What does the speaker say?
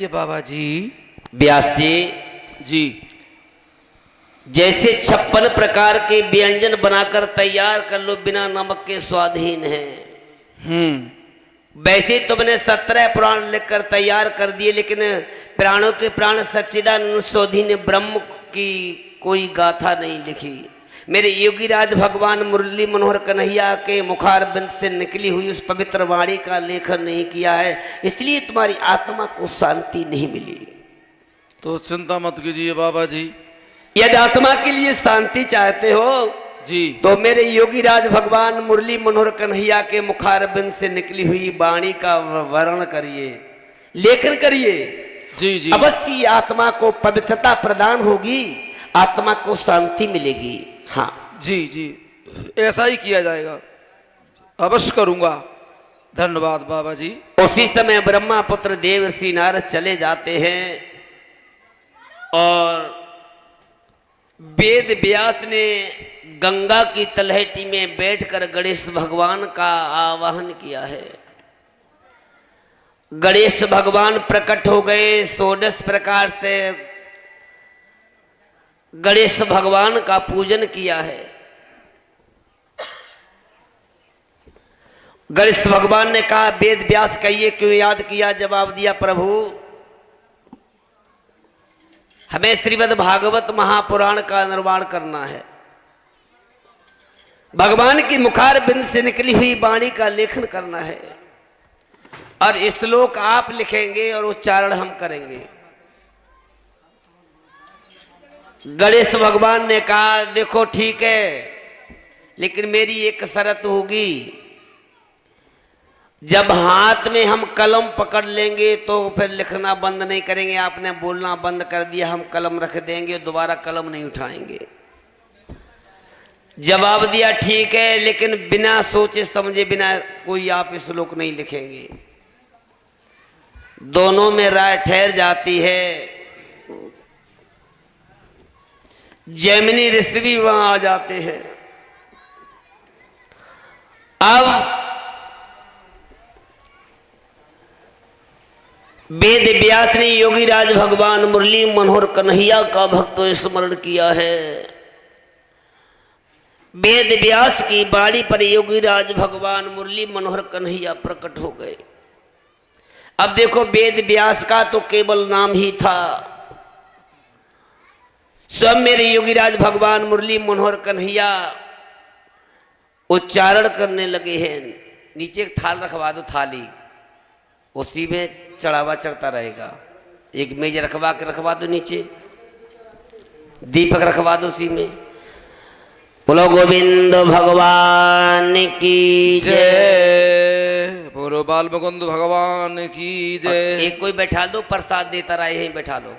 ये बाबा जी। व्यास जी जी। जैसे 56 प्रकार के व्यंजन बनाकर तैयार कर लो बिना नमक के स्वाधीन है, वैसे तुमने 17 पुराण लिखकर तैयार कर दिए, लेकिन प्राणों के प्राण सच्चिदानंद सोधी ने ब्रह्म की कोई गाथा नहीं लिखी। मेरे योगी राज भगवान मुरली मनोहर कन्हैया के मुखार बिंद से निकली हुई उस पवित्र वाणी का लेखन नहीं किया है, इसलिए तुम्हारी आत्मा को शांति नहीं मिली। तो चिंता मत कीजिए बाबा जी। यदि आत्मा के लिए शांति चाहते हो जी तो मेरे योगी राज भगवान मुरली मनोहर कन्हैया के मुखार बिंद से निकली हुई वाणी का वर्णन करिए, लेखन करिए। जी जी अवश्य आत्मा को पवित्रता प्रदान होगी, आत्मा को शांति मिलेगी। हाँ जी जी, ऐसा ही किया जाएगा, अवश्य करूंगा। धन्यवाद बाबा जी। उसी समय ब्रह्मा पुत्र देव ऋषि नारद चले जाते हैं और वेद व्यास ने गंगा की तलहटी में बैठकर गणेश भगवान का आवाहन किया है। गणेश भगवान प्रकट हो गए। 16 प्रकार से गणेश भगवान का पूजन किया है। गणेश भगवान ने कहा, वेद व्यास कहिए क्यों याद किया? जवाब दिया, प्रभु हमें श्रीमद् भागवत महापुराण का निर्माण करना है। भगवान की मुखार बिंद से निकली हुई वाणी का लेखन करना है और श्लोक आप लिखेंगे और उच्चारण हम करेंगे। गणेश भगवान ने कहा, देखो ठीक है, लेकिन मेरी एक शर्त होगी। जब हाथ में हम कलम पकड़ लेंगे तो फिर लिखना बंद नहीं करेंगे। आपने बोलना बंद कर दिया, हम कलम रख देंगे, दोबारा कलम नहीं उठाएंगे। जवाब दिया, ठीक है, लेकिन बिना सोचे समझे बिना कोई आप श्लोक नहीं लिखेंगे। दोनों में राय ठहर जाती है। जैमिनी ऋषि भी वहां आ जाते हैं। अब वेद व्यास ने योगी राज भगवान मुरली मनोहर कन्हैया का भक्त स्मरण किया है। वेद व्यास की बाणी पर योगी राज भगवान मुरली मनोहर कन्हैया प्रकट हो गए। अब देखो, वेद व्यास का तो केवल नाम ही था, स्वयं मेरे योगी राज भगवान मुरली मनोहर कन्हैया उच्चारण करने लगे हैं। नीचे एक थाल रखवा दो, थाली, उसी में चढ़ावा चढ़ता रहेगा। एक मेज रखवा दो, नीचे दीपक रखवा दो, उसी में। बोलो गोविंद भगवान की जय, बोलो बाल मुकुंद भगवान की जय। एक कोई बैठा दो, प्रसाद देता रहे, यहीं बैठा लो।